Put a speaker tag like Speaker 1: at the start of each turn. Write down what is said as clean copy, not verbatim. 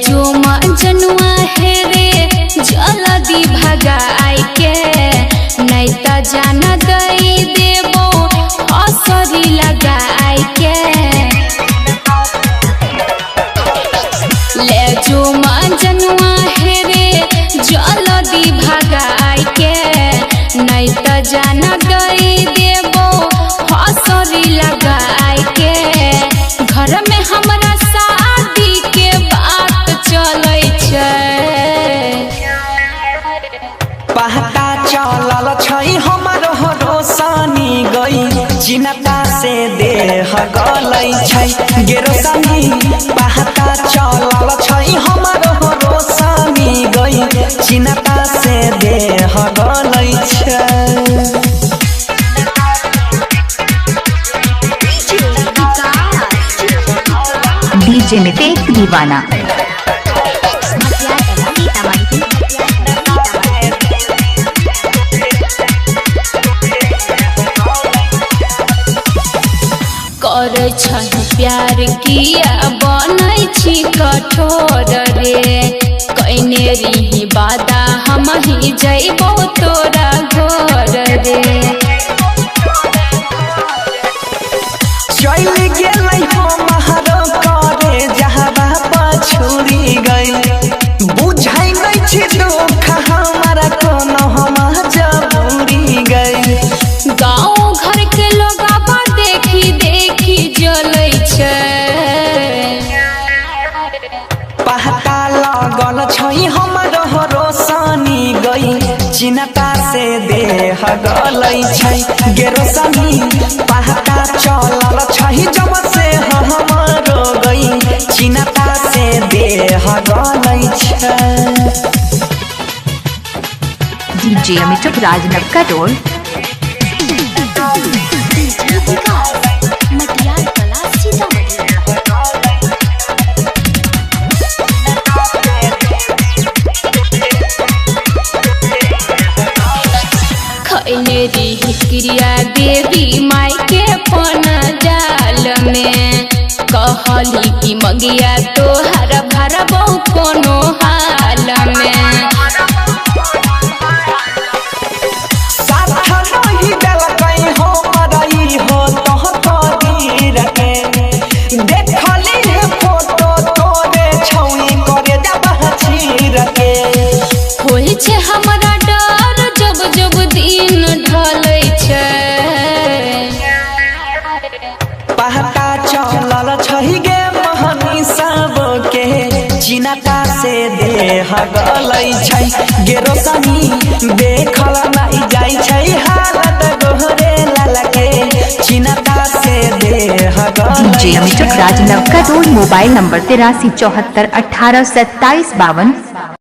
Speaker 1: जो मजनुआ है रे जल्दी भगाई के नहीं त जान दई देबो असरी लगाई के। ले जो मजनुआ है रे जल्दी भगाई के नहीं त जान दई देबो असरी लगाई के। घर में हमरा शादी के बात चलै छै,
Speaker 2: पहता चलल छै हमरो रोशनी गई चिन्ता से देह गलै छै गे रोशनी। पहता चलल छै हमरो रोशनी गई चिन्ता से देह गलै छै।
Speaker 3: डीजे मितेश दीवाना
Speaker 1: करे छन प्यार किया बनै छी कठोर रे कइने रही वादा हम ही जइबो तोरा घर रे।
Speaker 2: चल गेलै हमरो करे जहबा पछुरी गई बुझै नै छी दुख हमरा कोनो हम जबूरी गई।
Speaker 1: गाँव घर के लोग देखी देखी जलै छै,
Speaker 2: पहता लगल छै हमरो रोशनी गई चिन्ता से देह गलै छै गे रोशनी। पहता चलल छै जब से हमरो गई चिन्ता से देह गलै छै।
Speaker 3: डीजे अमित राजनव का टोल
Speaker 1: खैले रही क्रिया देवी माई के पन जाल में कहली कि मगिया तोहर भरबो कोनो हाल में।
Speaker 2: साथ नहीं देलकै हमरई हो तोह कदीर के देखली है फोटो तोरे छौई करे जब चीर के।
Speaker 1: होई छै हमरा डर जब जब दिन ढलै छै,
Speaker 2: पहता चलल छै गे महनी सब के चिन्ता से देह गलै छै गे रोशनी। देखल नहीं जाय छै हालत गोहरे लाल के चिन्ता से देह गलै।
Speaker 3: डीजे अमित राजनव का टोल मोबाइल नंबर 83 74 18 27 52।